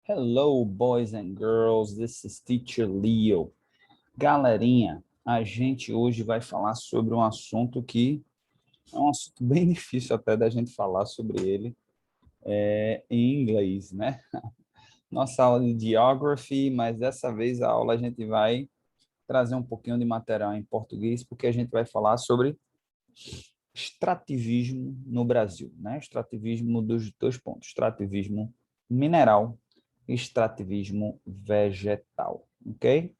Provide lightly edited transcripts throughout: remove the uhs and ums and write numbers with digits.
Hello, boys and girls. This is Teacher Leo. Galerinha, a gente hoje vai falar sobre um assunto que é um assunto bem difícil até da gente falar sobre ele em inglês, né? Nossa aula de Geography, mas dessa vez a aula a gente vai trazer um pouquinho de material em português, porque a gente vai falar sobre extrativismo no Brasil, né? Extrativismo dos dois pontos, extrativismo mineral e extrativismo vegetal, ok?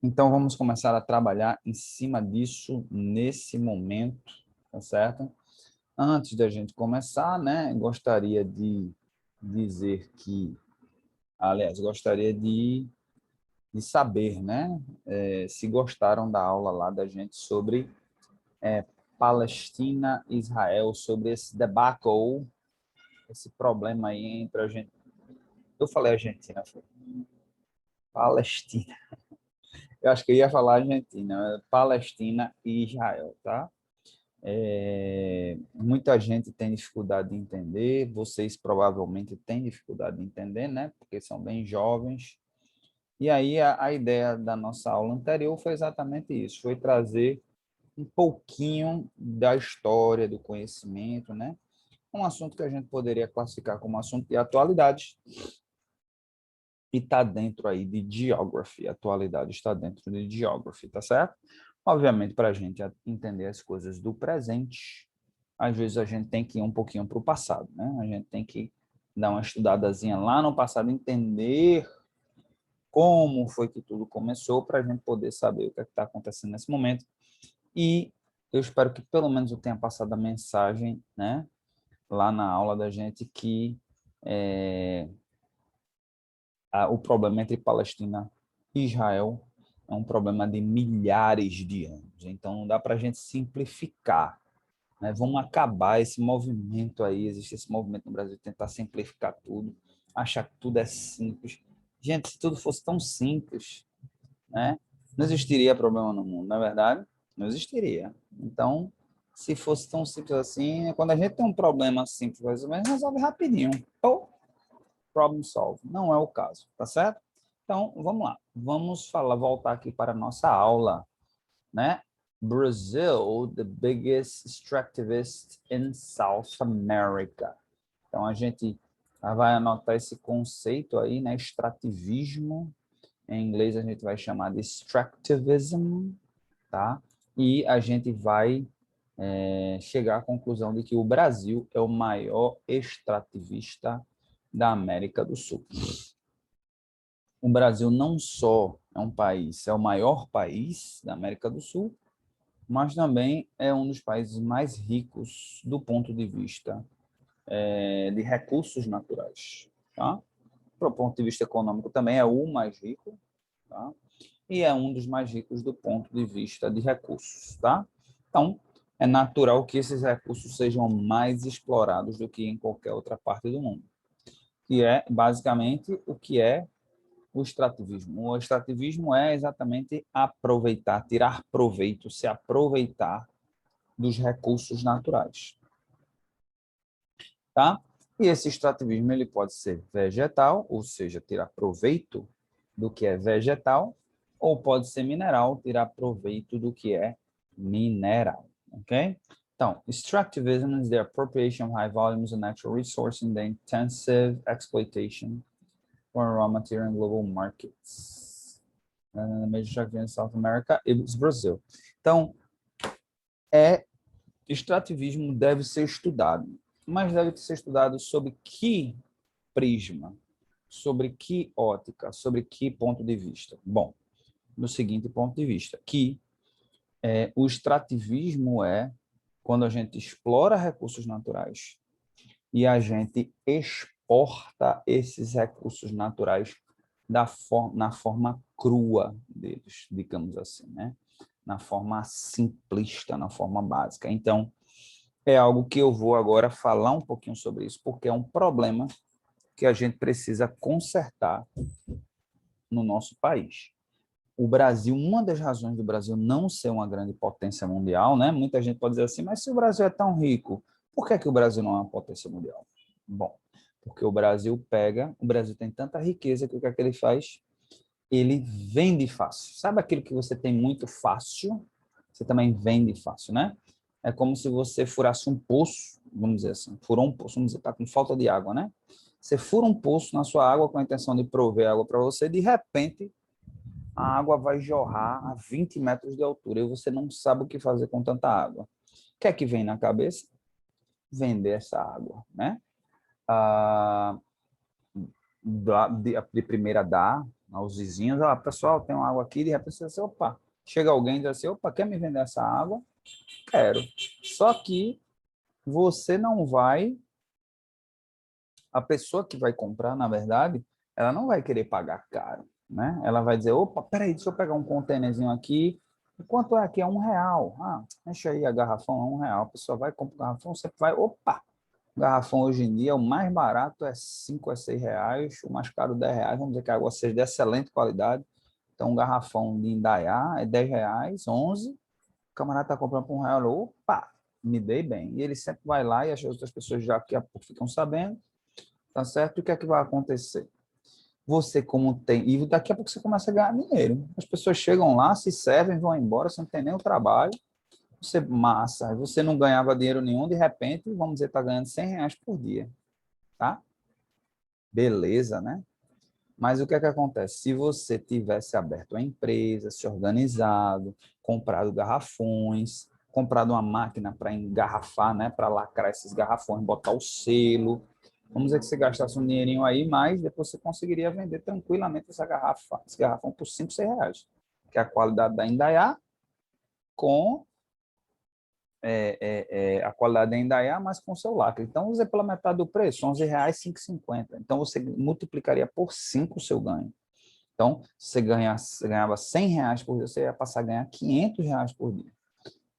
Então, vamos começar a trabalhar em cima disso nesse momento, tá certo? Antes da gente começar, né, gostaria de dizer que, aliás, gostaria de saber, né, se gostaram da aula lá da gente sobre Palestina e Israel, sobre esse debacle, esse problema aí entre a gente. Eu falei Argentina, foi Palestina. Eu acho que eu ia falar Argentina, Palestina e Israel, tá? Muita gente tem dificuldade de entender, vocês provavelmente têm dificuldade de entender, né? Porque são bem jovens. E aí a ideia da nossa aula anterior foi exatamente isso, foi trazer um pouquinho da história, do conhecimento, né? Um assunto que a gente poderia classificar como assunto de atualidade e está dentro aí de geography, atualidade está dentro de geography, tá certo? Obviamente, para a gente entender as coisas do presente, às vezes a gente tem que ir um pouquinho para o passado, né? A gente tem que dar uma estudadazinha lá no passado, entender como foi que tudo começou, para a gente poder saber o que está acontecendo nesse momento. E eu espero que pelo menos eu tenha passado a mensagem, né? Lá na aula da gente que o problema entre Palestina e Israel é um problema de milhares de anos. Então, não dá para a gente simplificar, né? Vamos acabar esse movimento aí, existe esse movimento no Brasil de tentar simplificar tudo, achar que tudo é simples. Gente, se tudo fosse tão simples, né? Não existiria problema no mundo, não é verdade? Não existiria. Então, se fosse tão simples assim, quando a gente tem um problema simples, mais ou menos, resolve rapidinho. Ou problem solve. Não é o caso, tá certo? Então, vamos lá. Vamos voltar aqui para a nossa aula, né? Brazil, the biggest extractivist in South America. Então, a gente vai anotar esse conceito aí, né? Extrativismo. Em inglês, a gente vai chamar de extractivism, tá? E a gente vai chegar à conclusão de que o Brasil é o maior extrativista da América do Sul. O Brasil não só é um país, é o maior país da América do Sul, mas também é um dos países mais ricos do ponto de vista de recursos naturais. Tá? Do ponto de vista econômico também é o mais rico, tá? E é um dos mais ricos do ponto de vista de recursos. Tá? Então, é natural que esses recursos sejam mais explorados do que em qualquer outra parte do mundo, que é basicamente o que é o extrativismo. O extrativismo é exatamente aproveitar, tirar proveito, se aproveitar dos recursos naturais, tá? E esse extrativismo ele pode ser vegetal, ou seja, tirar proveito do que é vegetal, ou pode ser mineral, tirar proveito do que é mineral, ok? Então, extractivism is the appropriation of high volumes of natural resource in the intensive exploitation for raw material in global markets. Major extractivism in South America e Brasil. Então, extrativismo deve ser estudado, mas deve ser estudado sob que prisma, sobre que ótica, sobre que ponto de vista? Bom, no seguinte ponto de vista, que o extrativismo é quando a gente explora recursos naturais e a gente exporta esses recursos naturais na forma crua deles, digamos assim, né? Na forma simplista, na forma básica. Então, é algo que eu vou agora falar um pouquinho sobre isso, porque é um problema que a gente precisa consertar no nosso país. O Brasil, uma das razões do Brasil não ser uma grande potência mundial, né? Muita gente pode dizer assim, mas se o Brasil é tão rico, por que o Brasil não é uma potência mundial? Bom, Porque o Brasil tem tanta riqueza que o que é que ele faz? Ele vende fácil. Sabe aquilo que você tem muito fácil? Você também vende fácil, né? É como se você furasse um poço, vamos dizer assim, furou um poço, vamos dizer, está com falta de água, né? Você fura um poço na sua água com a intenção de prover água para você, de repente a água vai jorrar a 20 metros de altura e você não sabe o que fazer com tanta água. O que é que vem na cabeça? Vender essa água, né? Ah, de primeira dar aos vizinhos, pessoal, tem uma água aqui, de repente você diz, opa, chega alguém e diz assim, opa, quer me vender essa água? Quero. Só que você não vai, a pessoa que vai comprar, na verdade, ela não vai querer pagar caro, né? Ela vai dizer, opa, peraí, deixa eu pegar um contêinerzinho aqui, quanto é aqui? É R$ 1. Ah, enche aí a garrafão, é R$ 1. A pessoa vai, compra o garrafão, você vai, opa, o garrafão hoje em dia, o mais barato é 5 a 6 reais, o mais caro R$ 10. Vamos dizer que a água seja de excelente qualidade. Então, um garrafão de Indaiá é R$ 10, 11. O camarada está comprando por R$ 1. Opa, me dei bem. E ele sempre vai lá e as outras pessoas já daqui a pouco ficam sabendo, tá certo? E o que é que vai acontecer? Você, como tem. E daqui a pouco você começa a ganhar dinheiro. As pessoas chegam lá, se servem, vão embora, você não tem nem o trabalho. Você, massa, você não ganhava dinheiro nenhum, de repente, vamos dizer, está ganhando R$ 100 por dia, tá? Beleza, né? Mas o que é que acontece? Se você tivesse aberto a empresa, se organizado, comprado garrafões, comprado uma máquina para engarrafar, né, para lacrar esses garrafões, botar o selo, vamos dizer que você gastasse um dinheirinho aí, mas depois você conseguiria vender tranquilamente esse garrafão por 5, 6 reais, que é a qualidade da Indaiá com a qualidade ainda é, mas com seu lacre. Então, use pela metade do preço, R$ 11, 5,50. Então, você multiplicaria por 5 o seu ganho. Então, se você ganhava R$ 100 por dia, você ia passar a ganhar R$ 500 por dia.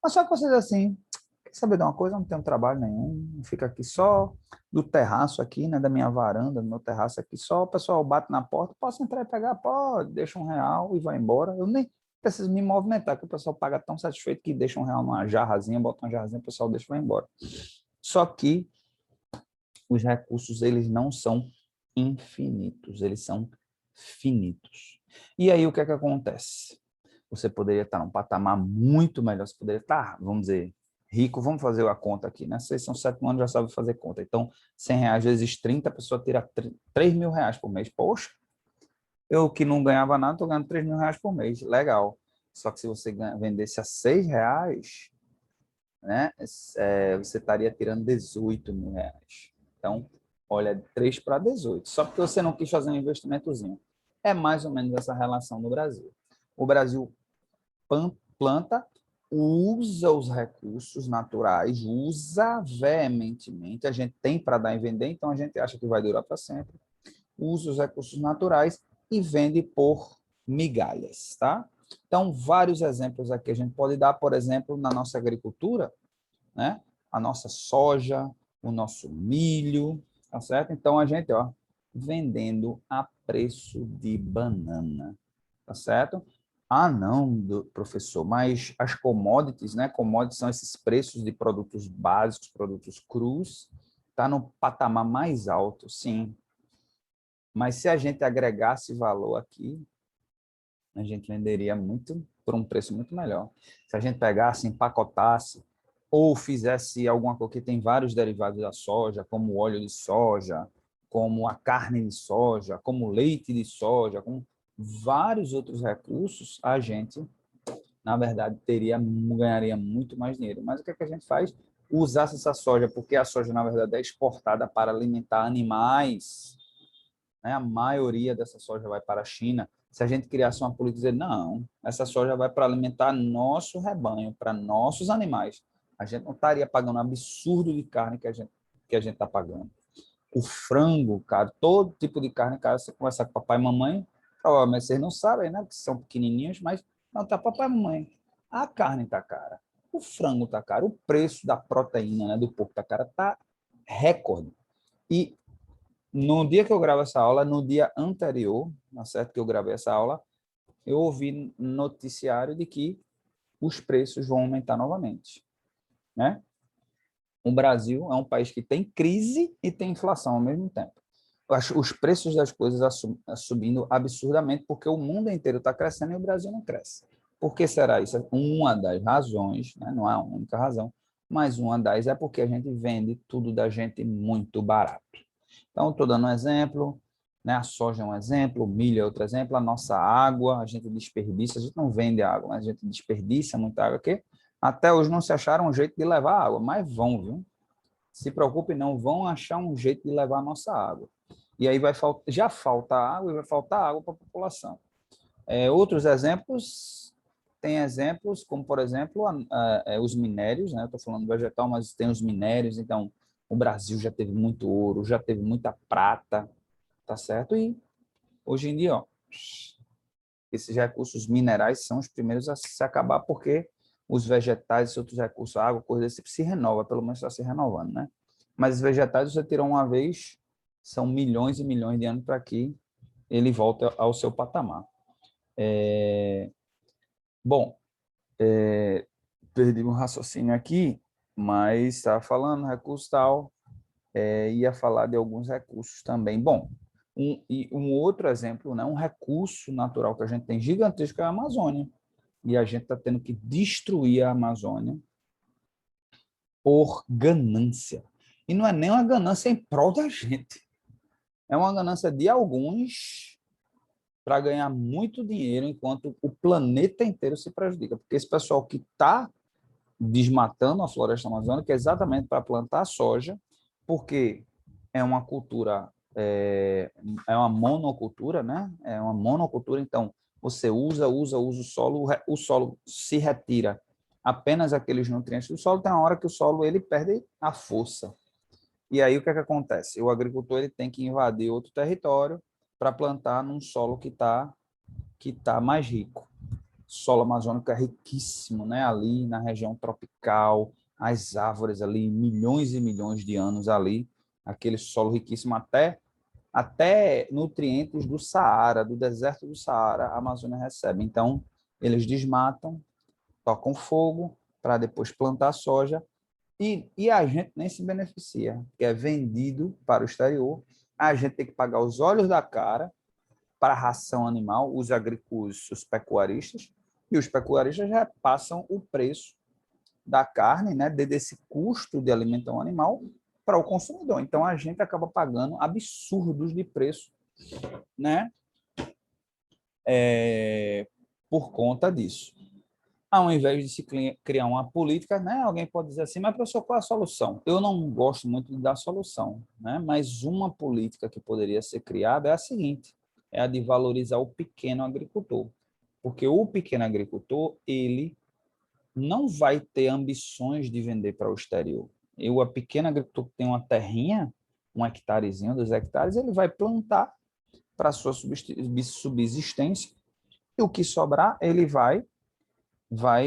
Mas só que vocês assim, quer saber de uma coisa? Eu não tenho trabalho nenhum, fica aqui só do terraço aqui, né, da minha varanda, do meu terraço aqui, só o pessoal bate na porta, posso entrar e pegar? Pode, deixa R$ 1 e vai embora. Eu nem preciso me movimentar, que o pessoal paga tão satisfeito que deixa R$ 1 numa jarrazinha, bota uma jarrazinha, o pessoal deixa e vai embora. Só que os recursos, eles não são infinitos, eles são finitos. E aí, o que é que acontece? Você poderia estar num patamar muito melhor, você poderia estar, vamos dizer, rico, vamos fazer a conta aqui, né? Vocês são 7 anos, já sabem fazer conta. Então, R$ 100 vezes 30, a pessoa tira R$ 3.000 por mês. Poxa, eu que não ganhava nada, estou ganhando R$ 3.000 por mês. Legal. Só que se você vendesse a R$ 6, né, você estaria tirando R$ 18.000. Então, olha, 3 para 18. Só porque você não quis fazer um investimentozinho. É mais ou menos essa relação no Brasil. O Brasil planta, usa os recursos naturais, usa veementemente. A gente tem para dar e vender, então a gente acha que vai durar para sempre. Usa os recursos naturais e vende por migalhas, tá? Então, vários exemplos aqui a gente pode dar, por exemplo, na nossa agricultura, né? A nossa soja, o nosso milho, tá certo? Então, a gente, ó, vendendo a preço de banana, tá certo? Ah, não, professor, mas as commodities, né? Commodities são esses preços de produtos básicos, produtos crus, tá no patamar mais alto, sim. Mas se a gente agregasse valor aqui, a gente venderia muito por um preço muito melhor. Se a gente pegasse, empacotasse, ou fizesse alguma coisa que tem vários derivados da soja, como o óleo de soja, como a carne de soja, como o leite de soja, como vários outros recursos, a gente, na verdade, ganharia muito mais dinheiro. Mas o que é que a gente faz? Usasse essa soja, porque a soja, na verdade, é exportada para alimentar animais, né? A maioria dessa soja vai para a China. Se a gente criasse uma política dizer, não, essa soja vai para alimentar nosso rebanho, para nossos animais, a gente não estaria pagando um absurdo de carne que a gente está pagando. O frango, cara, todo tipo de carne, cara, você conversar com papai e mamãe, provavelmente vocês não sabem, né, que são pequenininhos, mas não, tá papai e mamãe. A carne tá cara, o frango tá caro, o preço da proteína, né, do porco tá cara, tá recorde. E no dia que eu gravo essa aula, no dia anterior, na certo que eu gravei essa aula, eu ouvi noticiário de que os preços vão aumentar novamente, né? O Brasil é um país que tem crise e tem inflação ao mesmo tempo. Os preços das coisas subindo absurdamente, porque o mundo inteiro está crescendo e o Brasil não cresce. Por que será isso? Uma das razões, né? Não é a única razão, mas uma das é porque a gente vende tudo da gente muito barato. Então, estou dando um exemplo, né? A soja é um exemplo, o milho é outro exemplo, a nossa água, a gente desperdiça, a gente não vende água, mas a gente desperdiça muita água aqui. Até hoje não se acharam um jeito de levar água, mas vão, viu? Se preocupe, não, vão achar um jeito de levar a nossa água. E aí já falta água e vai faltar água para a população. Outros exemplos, tem exemplos como, por exemplo, os minérios, né? Eu estou falando vegetal, mas tem os minérios, então o Brasil já teve muito ouro, já teve muita prata, tá certo? E hoje em dia, ó, esses recursos minerais são os primeiros a se acabar, porque os vegetais e outros recursos, a água, coisa desse tipo, se renova, pelo menos está se renovando, né? Mas os vegetais você tirou uma vez, são milhões e milhões de anos para que ele volte ao seu patamar. Bom, perdi um raciocínio aqui, mas estava falando recurso tal, ia falar de alguns recursos também. Bom, um outro exemplo, né, um recurso natural que a gente tem gigantesco é a Amazônia. E a gente está tendo que destruir a Amazônia por ganância. E não é nem uma ganância em prol da gente. É uma ganância de alguns para ganhar muito dinheiro, enquanto o planeta inteiro se prejudica. Porque esse pessoal que está desmatando a floresta amazônica é exatamente para plantar soja, porque é uma cultura, é uma monocultura, né? É uma monocultura, então você usa o solo se retira apenas aqueles nutrientes do solo, tem uma hora que o solo ele perde a força. E aí o que é que acontece? O agricultor ele tem que invadir outro território para plantar num solo que tá mais rico. O solo amazônico é riquíssimo, né? Ali na região tropical, as árvores ali, milhões e milhões de anos ali, aquele solo riquíssimo até nutrientes do Saara, do deserto do Saara, a Amazônia recebe. Então, eles desmatam, tocam fogo para depois plantar soja e a gente nem se beneficia, que é vendido para o exterior. A gente tem que pagar os olhos da cara para a ração animal, os pecuaristas, e os pecuaristas já passam o preço da carne, né, desse custo de alimentar um animal para o consumidor. Então a gente acaba pagando absurdos de preço, né, por conta disso. Ao invés de se criar uma política, né, alguém pode dizer assim, mas professor, qual é a solução? Eu não gosto muito de dar solução, né, mas uma política que poderia ser criada é a seguinte, é a de valorizar o pequeno agricultor. Porque o pequeno agricultor, ele não vai ter ambições de vender para o exterior. A pequena agricultor que tem uma terrinha, um hectarezinho, 2 hectares, ele vai plantar para a sua subsistência e o que sobrar, ele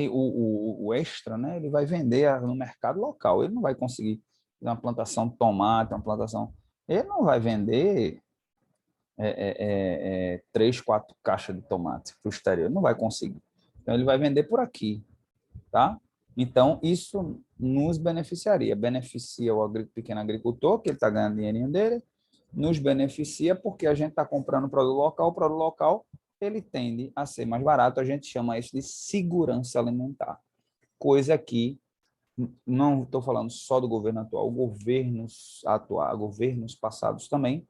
o extra, né? Ele vai vender no mercado local. Ele não vai conseguir uma plantação de tomate, uma plantação. Ele não vai vender 3, 4 caixas de tomate para o exterior. Ele não vai conseguir. Então, ele vai vender por aqui, tá? Então, isso nos beneficiaria. Beneficia o pequeno agricultor, que ele está ganhando dinheirinho dele, nos beneficia porque a gente está comprando o produto local ele tende a ser mais barato. A gente chama isso de segurança alimentar. Coisa que não estou falando só do governo atual, governos passados também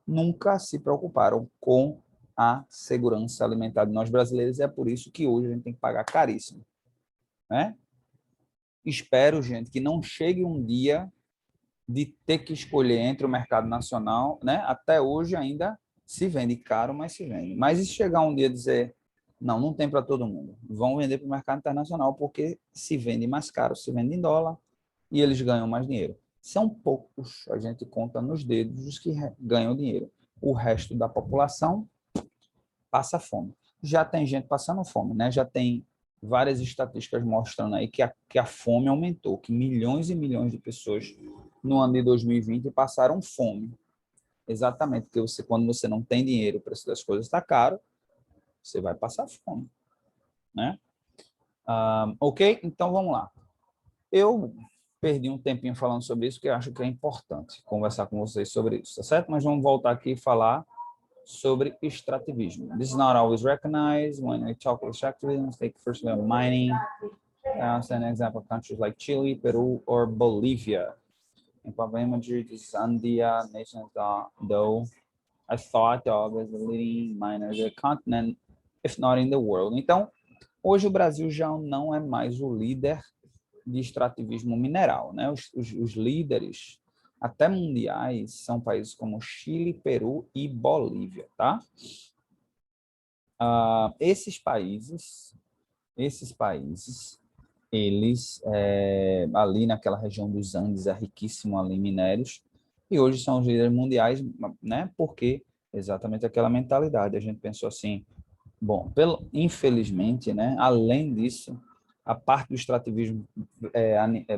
nunca se preocuparam com a segurança alimentar de nós brasileiros. É por isso que hoje a gente tem que pagar caríssimo, né? Espero, gente, que não chegue um dia de ter que escolher entre o mercado nacional, né? Até hoje ainda se vende caro, mas se vende. Mas e se chegar um dia dizer, não tem para todo mundo, vão vender para o mercado internacional porque se vende mais caro, se vende em dólar e eles ganham mais dinheiro. São poucos, a gente conta nos dedos os que ganham dinheiro. O resto da população passa fome. Já tem gente passando fome, né? Já tem várias estatísticas mostrando aí que a fome aumentou, que milhões e milhões de pessoas no ano de 2020 passaram fome. Exatamente, porque quando você não tem dinheiro, o preço das coisas está caro, você vai passar fome, né? Ok? Então, vamos lá. Eu perdi um tempinho falando sobre isso, porque eu acho que é importante conversar com vocês sobre isso, tá certo? Mas vamos voltar aqui e falar sobre extrativismo. This is not always recognized when we talk about extractivism. Take first mining. As an example, countries like Chile, Peru, or Bolivia. In Papua-New Zambia, nations though I thought of as the leading miner of the continent, if not in the world. Então, hoje o Brasil já não é mais o líder de extrativismo mineral, né? Os líderes, até mundiais, são países como Chile, Peru e Bolívia, tá? Esses países, eles, ali naquela região dos Andes, é riquíssimo ali em minérios, e hoje são os líderes mundiais, né? Porque exatamente aquela mentalidade. A gente pensou assim, bom, infelizmente, né? Além disso, a parte do extrativismo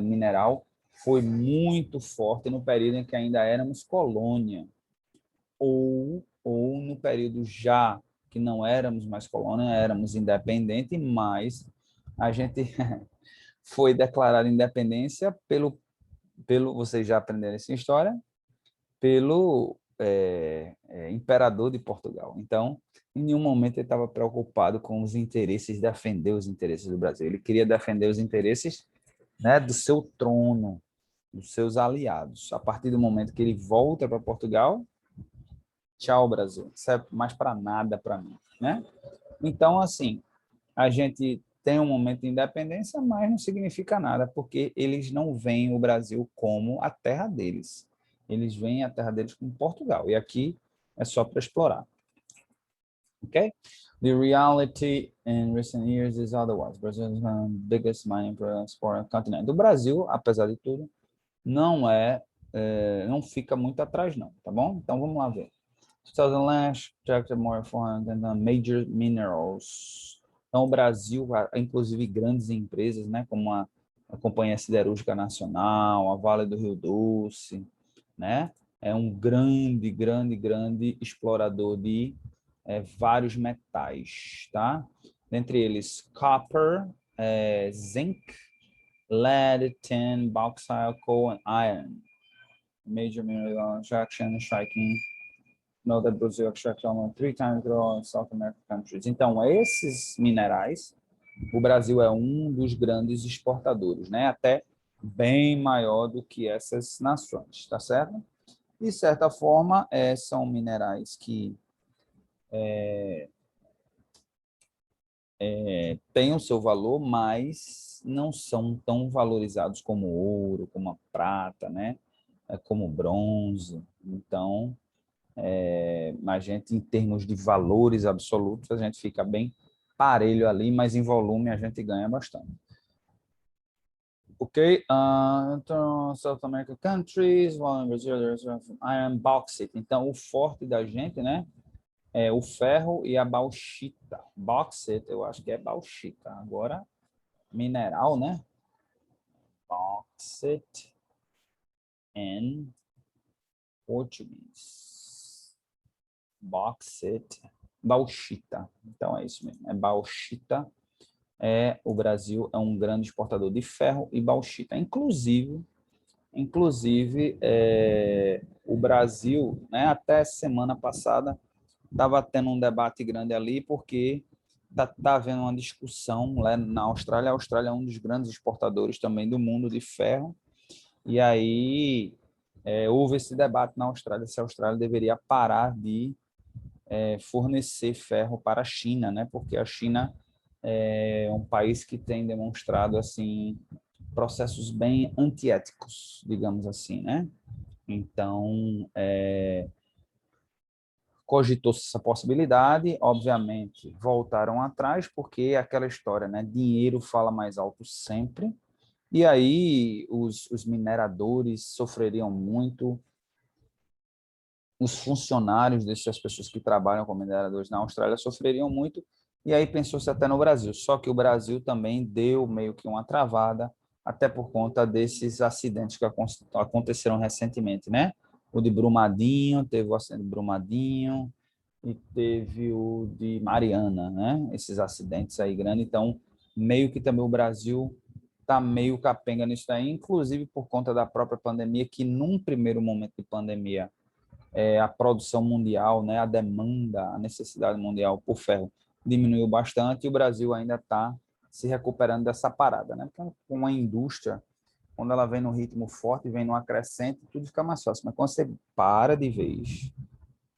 mineral foi muito forte no período em que ainda éramos colônia, ou no período já que não éramos mais colônia, éramos independente, mas a gente foi declarada independência vocês já aprenderam essa história, pelo imperador de Portugal. Então, em nenhum momento ele estava preocupado com os interesses, defender os interesses do Brasil. Ele queria defender os interesses, né, do seu trono, dos seus aliados. A partir do momento que ele volta para Portugal, tchau, Brasil, não serve mais para nada para mim, né? Então, assim, a gente tem um momento de independência, mas não significa nada, porque eles não veem o Brasil como a terra deles. Eles veem a terra deles como Portugal. E aqui é só para explorar. Okay? The reality in recent years is otherwise. Brazil is the biggest mining export continent. O Brasil, apesar de tudo, não fica muito atrás, não, tá bom? Então, vamos lá ver. 2000 last, projected more 400 major minerals. Então, o Brasil, inclusive grandes empresas, né, como a Companhia Siderúrgica Nacional, a Vale do Rio Doce, né, é um grande explorador de vários metais, tá? Dentre eles, copper, zinc, lead, tin, bauxite, coal and iron. Major mineral extraction and striking. Know that Brazil extracts almost 3 times the oil in South American countries. Então, esses minerais, o Brasil é um dos grandes exportadores, né? Até bem maior do que essas nações, tá certo? De certa forma, são minerais que têm o seu valor, mas não são tão valorizados como o ouro, como a prata, né? Como o bronze. Então, a gente, em termos de valores absolutos, a gente fica bem parelho ali, mas em volume a gente ganha bastante. Ok, então, South American countries, Brazil, iron, bauxite. Então, o forte da gente, né, é o ferro e a bauxita. Bauxite, eu acho que é bauxita. Agora, mineral, né? Bauxite em português. Bauxite, bauxita. Então, é isso mesmo, é bauxita. O Brasil é um grande exportador de ferro e bauxita. Inclusive o Brasil, né, até semana passada, estava tendo um debate grande ali, porque tá havendo uma discussão lá na Austrália. A Austrália é um dos grandes exportadores também do mundo de ferro, e aí houve esse debate na Austrália se a Austrália deveria parar de fornecer ferro para a China, né, porque a China é um país que tem demonstrado assim processos bem antiéticos, digamos assim, né? Então, cogitou-se essa possibilidade, obviamente voltaram atrás, porque aquela história, né? Dinheiro fala mais alto sempre, e aí os mineradores sofreriam muito, os funcionários dessas pessoas que trabalham como mineradores na Austrália sofreriam muito, e aí pensou-se até no Brasil. Só que o Brasil também deu meio que uma travada, até por conta desses acidentes que aconteceram recentemente, né? O de Brumadinho, teve o acidente de Brumadinho, e teve o de Mariana, né? Esses acidentes aí grandes. Então, meio que também o Brasil está meio capenga nisso daí, inclusive por conta da própria pandemia, que num primeiro momento de pandemia, a produção mundial, né, a demanda, a necessidade mundial por ferro diminuiu bastante e o Brasil ainda está se recuperando dessa parada, né? Porque uma indústria, quando ela vem no ritmo forte, vem numa crescente, tudo fica mais fácil. Mas quando você para de vez,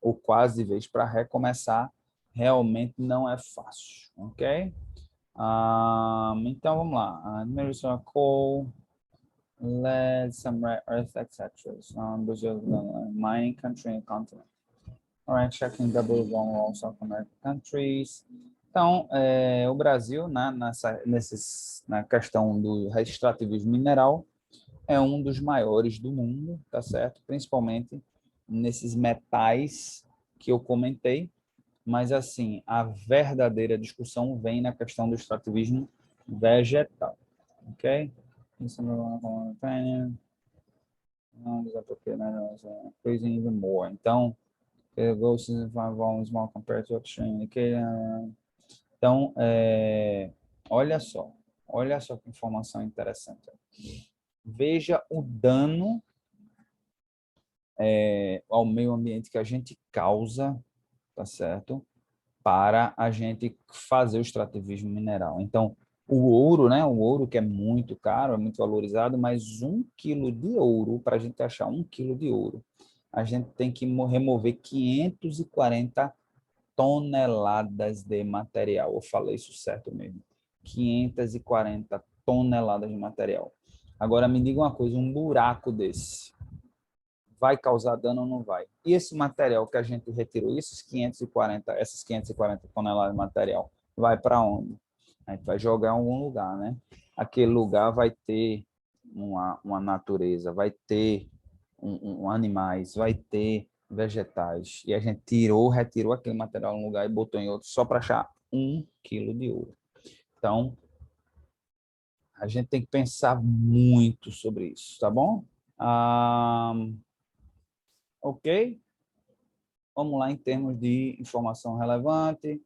ou quase de vez, para recomeçar, realmente não é fácil, ok? Então, vamos lá. Medicinal coal, lead, some rare earth, etc. Brazil, mining country and continent. Alright, checking all South American countries. Então, o Brasil, né, na questão do extrativismo mineral, é um dos maiores do mundo, tá certo? Principalmente nesses metais que eu comentei, mas assim, a verdadeira discussão vem na questão do extrativismo vegetal, ok? Isso não é increasing even more. Então, small compared to upstream indicator. Então, olha só que informação interessante. Veja o dano ao meio ambiente que a gente causa, tá certo? Para a gente fazer o extrativismo mineral. Então, o ouro, né? O ouro que é muito caro, é muito valorizado, mas 1 quilo de ouro, para a gente achar 1 quilo de ouro, a gente tem que remover 540 toneladas de material. Eu falei isso certo mesmo. 540 toneladas de material. Agora, me diga uma coisa, um buraco desse vai causar dano ou não vai? E esse material que a gente retirou, essas 540 toneladas de material, vai para onde? A gente vai jogar em algum lugar, né? Aquele lugar vai ter uma natureza, vai ter animais, vai ter vegetais. E a gente retirou aquele material em um lugar e botou em outro só para achar 1 quilo de ouro. Então, a gente tem que pensar muito sobre isso, tá bom? Ok? Vamos lá em termos de informação relevante.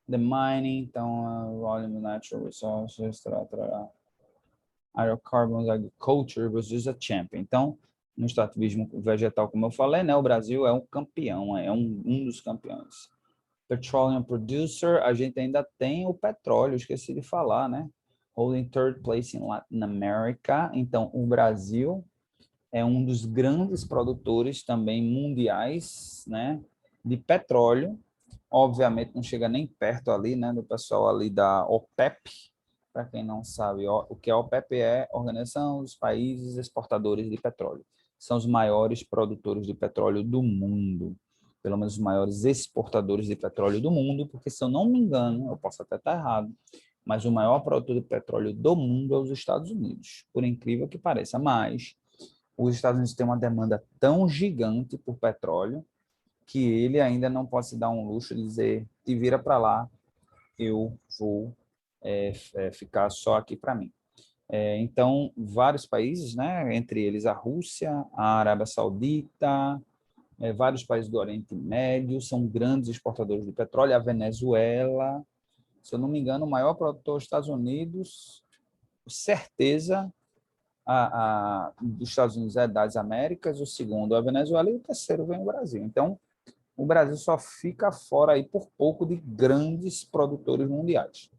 The mining, então, volume natural resources, hydrocarbons, agriculture, Brazil is a champion. Então, no extrativismo vegetal, como eu falei, né, o Brasil é um campeão, é um dos campeões. Petroleum producer, a gente ainda tem o petróleo, esqueci de falar, né? Holding third place in Latin America. Então, o Brasil é um dos grandes produtores também mundiais, né, de petróleo. Obviamente não chega nem perto ali, né, do pessoal ali da OPEP. Para quem não sabe, o que é a OPEP é a Organização dos Países Exportadores de Petróleo. São os maiores produtores de petróleo do mundo, pelo menos os maiores exportadores de petróleo do mundo, porque se eu não me engano, eu posso até estar errado, mas o maior produtor de petróleo do mundo é os Estados Unidos, por incrível que pareça. Mas os Estados Unidos têm uma demanda tão gigante por petróleo que ele ainda não pode se dar um luxo de dizer, te vira para lá, eu vou ficar só aqui para mim. Então, vários países, né, entre eles a Rússia, a Arábia Saudita, vários países do Oriente Médio são grandes exportadores de petróleo, a Venezuela, se eu não me engano, o maior produtor dos Estados Unidos, certeza, dos Estados Unidos é das Américas, o segundo é a Venezuela e o terceiro vem o Brasil. Então, o Brasil só fica fora aí por pouco de grandes produtores mundiais.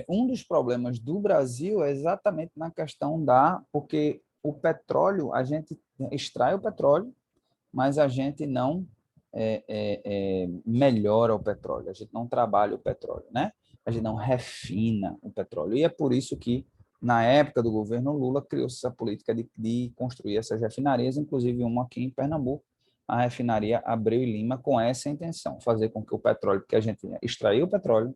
Um dos problemas do Brasil é exatamente na questão porque o petróleo, a gente extrai o petróleo, mas a gente não melhora o petróleo, a gente não trabalha o petróleo, né? A gente não refina o petróleo. E é por isso que, na época do governo Lula, criou-se essa política de construir essas refinarias, inclusive uma aqui em Pernambuco, a refinaria Abreu e Lima, com essa intenção, fazer com que o petróleo, porque a gente extraía o petróleo,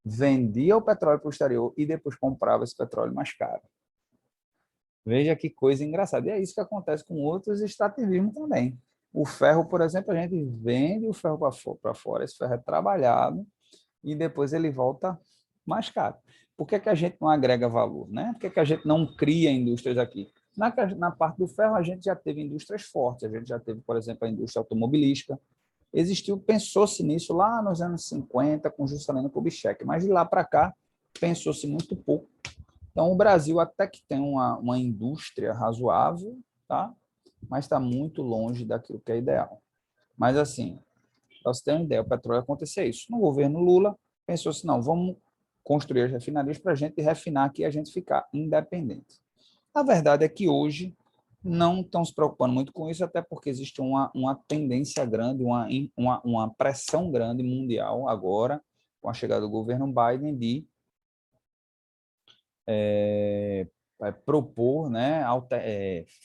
vendia o petróleo para o exterior e depois comprava esse petróleo mais caro. Veja que coisa engraçada. E é isso que acontece com outros extrativismos também. O ferro, por exemplo, a gente vende o ferro para fora, esse ferro é trabalhado e depois ele volta mais caro. Por que a gente não agrega valor, né? Por que a gente não cria indústrias aqui? Na parte do ferro, a gente já teve indústrias fortes. A gente já teve, por exemplo, a indústria automobilística. Pensou-se nisso lá nos anos 50 com Juscelino Kubitschek, mas de lá para cá pensou-se muito pouco. Então, o Brasil até que tem uma indústria razoável, tá? Mas está muito longe daquilo que é ideal. Mas, assim, para você ter uma ideia, o petróleo acontecer isso. No governo Lula, pensou assim, não, vamos construir as refinarias para a gente refinar aqui e a gente ficar independente. A verdade é que hoje não estão se preocupando muito com isso, até porque existe uma tendência grande, uma pressão grande mundial agora, com a chegada do governo Biden, de propor, né,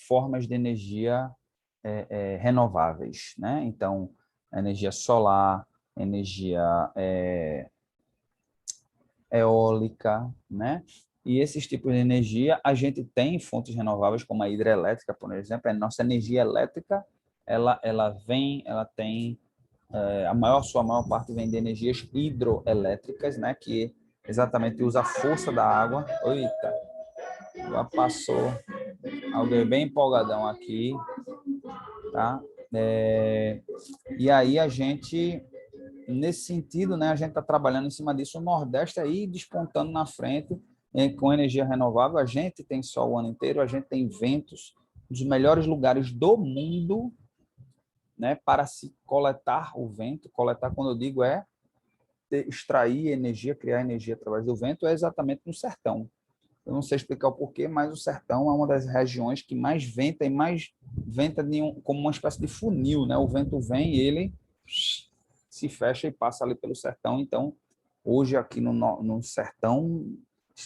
formas de energia renováveis, né? Então, energia solar, energia eólica, né? E esses tipos de energia, a gente tem fontes renováveis como a hidrelétrica, por exemplo, a nossa energia elétrica, ela tem sua maior parte vem de energias hidroelétricas, né? Que exatamente usa a força da água. Eita, já passou alguém bem empolgadão aqui, tá? E aí a gente, nesse sentido, né, a gente está trabalhando em cima disso. O Nordeste aí despontando na frente com energia renovável. A gente tem sol o ano inteiro, a gente tem ventos, um dos melhores lugares do mundo, né, para se coletar o vento. Coletar, quando eu digo, extrair energia, criar energia através do vento, é exatamente no sertão. Eu não sei explicar o porquê, mas o sertão é uma das regiões que mais venta e mais venta como uma espécie de funil, né? O vento vem e ele se fecha e passa ali pelo sertão. Então, hoje aqui no sertão,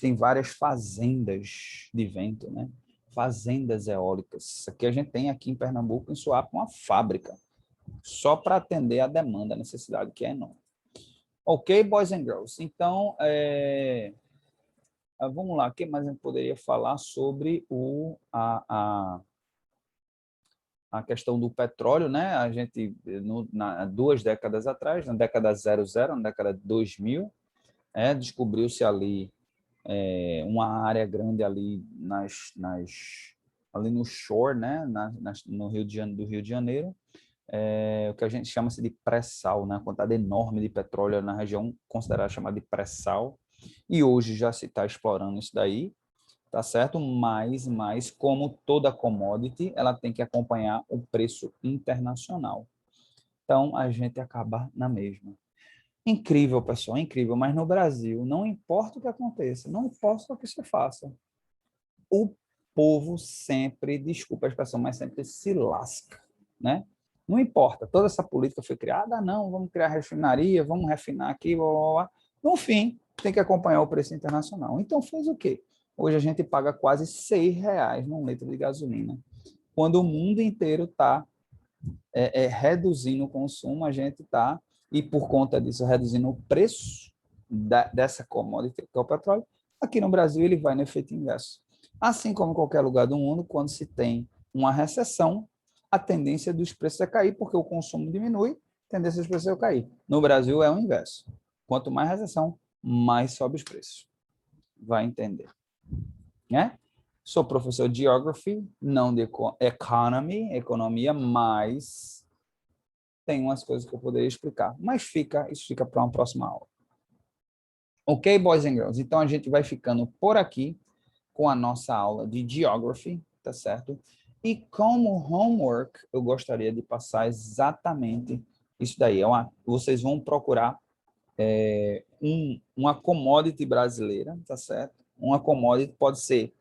tem várias fazendas de vento, né? Fazendas eólicas. Isso aqui a gente tem aqui em Pernambuco, em Suape, uma fábrica, só para atender a demanda, a necessidade, que é enorme. Ok, boys and girls. Então, vamos lá, o que mais a gente poderia falar sobre a questão do petróleo, né? A gente, 2 décadas atrás, na década 00, na década de 2000, descobriu-se ali uma área grande ali ali no shore, né? No do Rio de Janeiro, o que a gente chama-se de pré-sal, né? Uma quantidade enorme de petróleo na região considerada chamada de pré-sal. E hoje já se está explorando isso daí, tá certo? Mas como toda commodity, ela tem que acompanhar o preço internacional. Então, a gente acaba na mesma. Incrível, pessoal, incrível. Mas no Brasil, não importa o que aconteça, não importa o que se faça, o povo sempre, desculpa a expressão, mas sempre se lasca, né? Não importa, toda essa política foi criada, não, vamos criar refinaria, vamos refinar aqui, blá, blá, blá. No fim, tem que acompanhar o preço internacional. Então, fez o quê? Hoje a gente paga quase R$ 6 num litro de gasolina. Quando o mundo inteiro está reduzindo o consumo, a gente está, e por conta disso, reduzindo o preço dessa commodity, que é o petróleo. Aqui no Brasil, ele vai no efeito inverso. Assim como em qualquer lugar do mundo, quando se tem uma recessão, a tendência dos preços é cair, porque o consumo diminui, a tendência dos preços é cair. No Brasil, é o inverso. Quanto mais recessão, mais sobe os preços. Vai entender. Né? Sou professor de Geography, não de economia, mas tem umas coisas que eu poderia explicar. Mas isso fica para uma próxima aula. Ok, boys and girls? Então, a gente vai ficando por aqui com a nossa aula de Geography, tá certo? E como homework, eu gostaria de passar exatamente isso daí. Vocês vão procurar uma commodity brasileira, tá certo? Uma commodity pode ser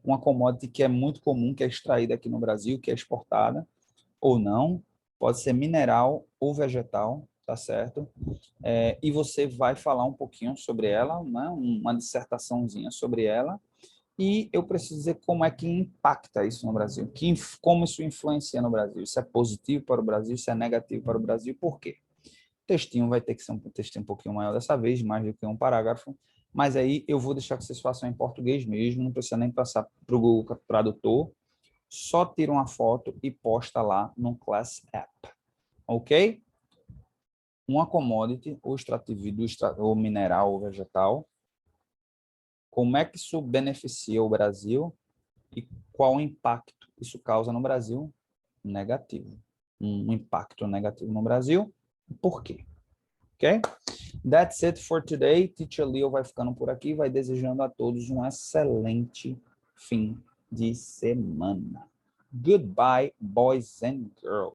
uma commodity que é muito comum, que é extraída aqui no Brasil, que é exportada, ou não. Pode ser mineral ou vegetal, tá certo? E você vai falar um pouquinho sobre ela, né? Uma dissertaçãozinha sobre ela, e eu preciso dizer como é que impacta isso no Brasil, como isso influencia no Brasil. Isso é positivo para o Brasil, isso é negativo para o Brasil, por quê? O textinho vai ter que ser um textinho um pouquinho maior dessa vez, mais do que um parágrafo, mas aí eu vou deixar que vocês façam em português mesmo, não precisa nem passar para o Google Tradutor, só tira uma foto e posta lá no Class App, ok? Uma commodity, ou extrativo, ou mineral, ou vegetal, como é que isso beneficia o Brasil e qual o impacto isso causa no Brasil? Negativo. Um impacto negativo no Brasil, por quê? Ok? That's it for today. Teacher Leo vai ficando por aqui, vai desejando a todos um excelente fim de semana. Goodbye, boys and girls.